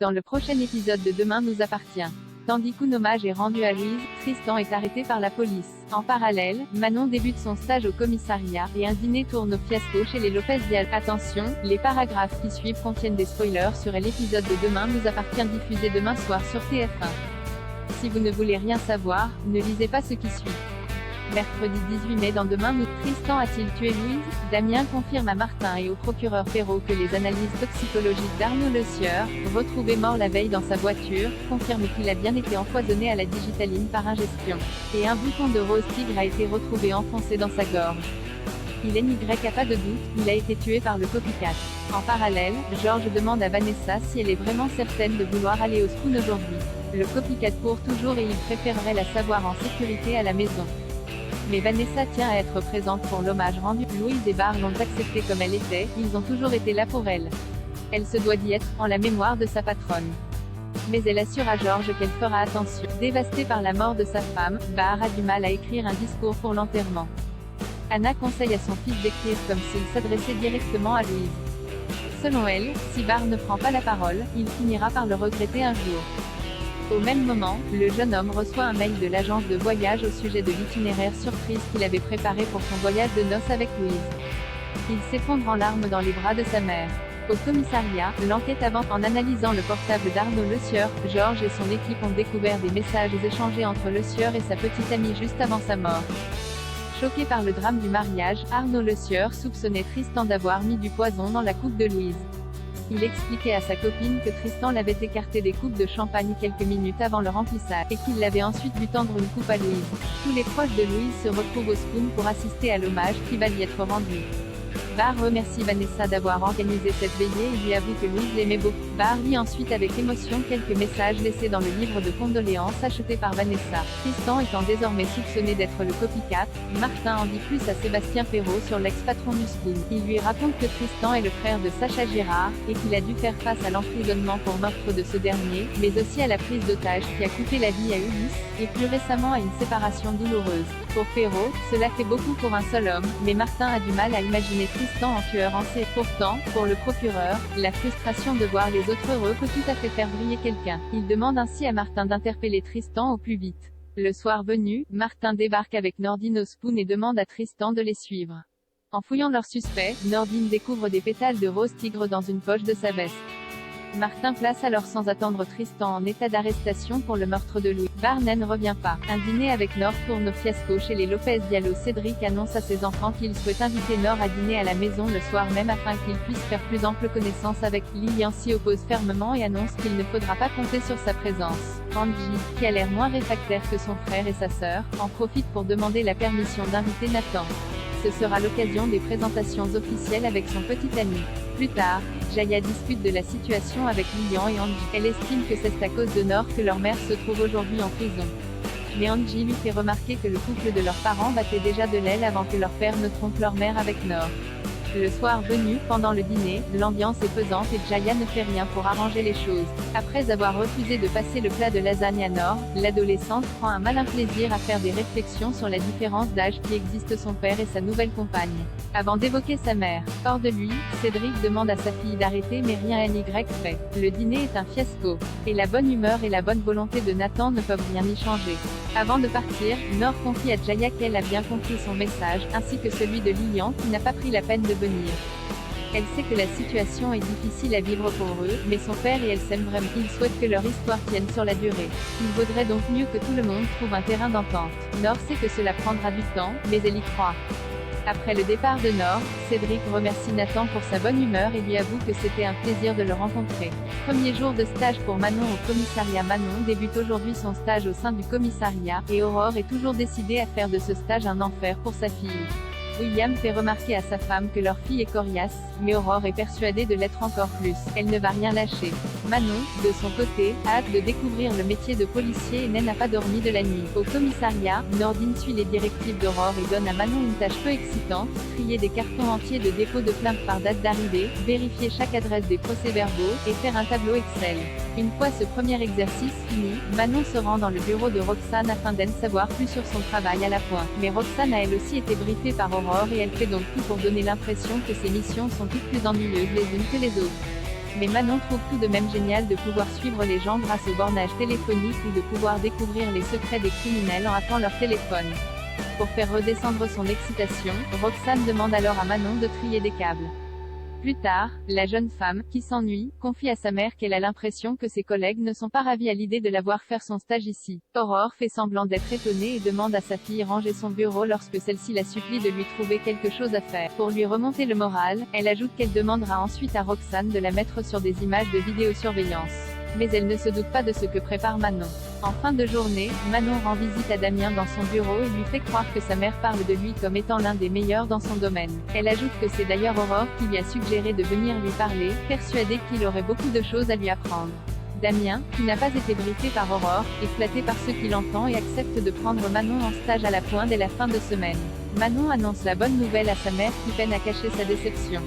Dans le prochain épisode de Demain nous appartient. Tandis qu'un hommage est rendu à Louise, Tristan est arrêté par la police. En parallèle, Manon débute son stage au commissariat, et un dîner tourne au fiasco chez les Lopez Dial. Attention, les paragraphes qui suivent contiennent des spoilers sur l'épisode de Demain nous appartient diffusé demain soir sur TF1. Si vous ne voulez rien savoir, ne lisez pas ce qui suit. Mercredi 18 mai dans Demain nous, Tristan a-t-il tué Louise? Damien confirme à Martin et au procureur Perrault que les analyses toxicologiques d'Arnaud Le Sieur, retrouvé mort la veille dans sa voiture, confirment qu'il a bien été empoisonné à la digitaline par ingestion. Et un bouton de rose tigre a été retrouvé enfoncé dans sa gorge. Il n'y a pas de doute, il a été tué par le copycat. En parallèle, Georges demande à Vanessa si elle est vraiment certaine de vouloir aller au spoon aujourd'hui. Le copycat court toujours et il préférerait la savoir en sécurité à la maison. Mais Vanessa tient à être présente pour l'hommage rendu. Louise et Barr l'ont acceptée comme elle était, ils ont toujours été là pour elle. Elle se doit d'y être, en la mémoire de sa patronne. Mais elle assure à Georges qu'elle fera attention. Dévastée par la mort de sa femme, Barr a du mal à écrire un discours pour l'enterrement. Anna conseille à son fils d'écrire comme s'il s'adressait directement à Louise. Selon elle, si Barr ne prend pas la parole, il finira par le regretter un jour. Au même moment, le jeune homme reçoit un mail de l'agence de voyage au sujet de l'itinéraire surprise qu'il avait préparé pour son voyage de noces avec Louise. Il s'effondre en larmes dans les bras de sa mère. Au commissariat, l'enquête avance. En analysant le portable d'Arnaud Le Sieur, Georges et son équipe ont découvert des messages échangés entre Le Sieur et sa petite amie juste avant sa mort. Choqué par le drame du mariage, Arnaud Le Sieur soupçonnait Tristan d'avoir mis du poison dans la coupe de Louise. Il expliquait à sa copine que Tristan l'avait écarté des coupes de champagne quelques minutes avant le remplissage, et qu'il l'avait ensuite vu tendre une coupe à Louise. Tous les proches de Louise se retrouvent au spoon pour assister à l'hommage qui va lui être rendu. Barr remercie Vanessa d'avoir organisé cette veillée et lui avoue que Louise l'aimait beaucoup. Barr lit ensuite avec émotion quelques messages laissés dans le livre de condoléances acheté par Vanessa. Tristan étant désormais soupçonné d'être le copycat, Martin en dit plus à Sébastien Perrault sur l'ex-patron du spoon. Il lui raconte que Tristan est le frère de Sacha Girard, et qu'il a dû faire face à l'emprisonnement pour meurtre de ce dernier, mais aussi à la prise d'otage qui a coûté la vie à Ulysse, et plus récemment à une séparation douloureuse. Pour Perrault, cela fait beaucoup pour un seul homme, mais Martin a du mal à imaginer Tristan en tueur en série. Pourtant, pour le procureur, la frustration de voir les autres heureux peut tout à fait faire briller quelqu'un. Il demande ainsi à Martin d'interpeller Tristan au plus vite. Le soir venu, Martin débarque avec Nordine au spoon et demande à Tristan de les suivre. En fouillant leur suspect, Nordine découvre des pétales de rose tigre dans une poche de sa veste. Martin place alors sans attendre Tristan en état d'arrestation pour le meurtre de Louis. Barr ne revient pas. Un dîner avec Nord tourne au fiasco chez les Lopez Diallo. Cédric annonce à ses enfants qu'il souhaite inviter Nord à dîner à la maison le soir même afin qu'il puisse faire plus ample connaissance avec. Lilian s'y oppose fermement et annonce qu'il ne faudra pas compter sur sa présence. Angie, qui a l'air moins réfractaire que son frère et sa sœur, en profite pour demander la permission d'inviter Nathan. Ce sera l'occasion des présentations officielles avec son petit ami. Plus tard, Jaya discute de la situation avec Lilian et Angie. Elle estime que c'est à cause de Nord que leur mère se trouve aujourd'hui en prison. Mais Angie lui fait remarquer que le couple de leurs parents battait déjà de l'aile avant que leur père ne trompe leur mère avec Nord. Le soir venu, pendant le dîner, l'ambiance est pesante et Jaya ne fait rien pour arranger les choses. Après avoir refusé de passer le plat de lasagne à Nord, l'adolescente prend un malin plaisir à faire des réflexions sur la différence d'âge qui existe son père et sa nouvelle compagne. Avant d'évoquer sa mère. Hors de lui, Cédric demande à sa fille d'arrêter mais rien n'y fait. Le dîner est un fiasco. Et la bonne humeur et la bonne volonté de Nathan ne peuvent rien y changer. Avant de partir, Nord confie à Jaya qu'elle a bien compris son message, ainsi que celui de Lilian qui n'a pas pris la peine de venir. Elle sait que la situation est difficile à vivre pour eux, mais son père et elle s'aiment vraiment. Ils souhaitent que leur histoire tienne sur la durée. Il vaudrait donc mieux que tout le monde trouve un terrain d'entente. Nord sait que cela prendra du temps, mais elle y croit. Après le départ de Nord, Cédric remercie Nathan pour sa bonne humeur et lui avoue que c'était un plaisir de le rencontrer. Premier jour de stage pour Manon au commissariat. Manon débute aujourd'hui son stage au sein du commissariat, et Aurore est toujours décidée à faire de ce stage un enfer pour sa fille. William fait remarquer à sa femme que leur fille est coriace, mais Aurore est persuadée de l'être encore plus. Elle ne va rien lâcher. Manon, de son côté, a hâte de découvrir le métier de policier et n'a pas dormi de la nuit. Au commissariat, Nordine suit les directives d'Aurore et donne à Manon une tâche peu excitante, trier des cartons entiers de dépôt de plainte par date d'arrivée, vérifier chaque adresse des procès-verbaux, et faire un tableau Excel. Une fois ce premier exercice fini, Manon se rend dans le bureau de Roxane afin d'en savoir plus sur son travail à la pointe. Mais Roxane a elle aussi été briefée par Aurore et elle fait donc tout pour donner l'impression que ses missions sont toutes plus ennuyeuses les unes que les autres. Mais Manon trouve tout de même génial de pouvoir suivre les gens grâce au bornage téléphonique ou de pouvoir découvrir les secrets des criminels en appelant leur téléphone. Pour faire redescendre son excitation, Roxane demande alors à Manon de trier des câbles. Plus tard, la jeune femme, qui s'ennuie, confie à sa mère qu'elle a l'impression que ses collègues ne sont pas ravis à l'idée de la voir faire son stage ici. Aurore fait semblant d'être étonnée et demande à sa fille ranger son bureau lorsque celle-ci la supplie de lui trouver quelque chose à faire. Pour lui remonter le moral, elle ajoute qu'elle demandera ensuite à Roxane de la mettre sur des images de vidéosurveillance. Mais elle ne se doute pas de ce que prépare Manon. En fin de journée, Manon rend visite à Damien dans son bureau et lui fait croire que sa mère parle de lui comme étant l'un des meilleurs dans son domaine. Elle ajoute que c'est d'ailleurs Aurore qui lui a suggéré de venir lui parler, persuadée qu'il aurait beaucoup de choses à lui apprendre. Damien, qui n'a pas été briefé par Aurore, est flatté par ce qu'il entend et accepte de prendre Manon en stage à la Pointe dès la fin de semaine. Manon annonce la bonne nouvelle à sa mère qui peine à cacher sa déception.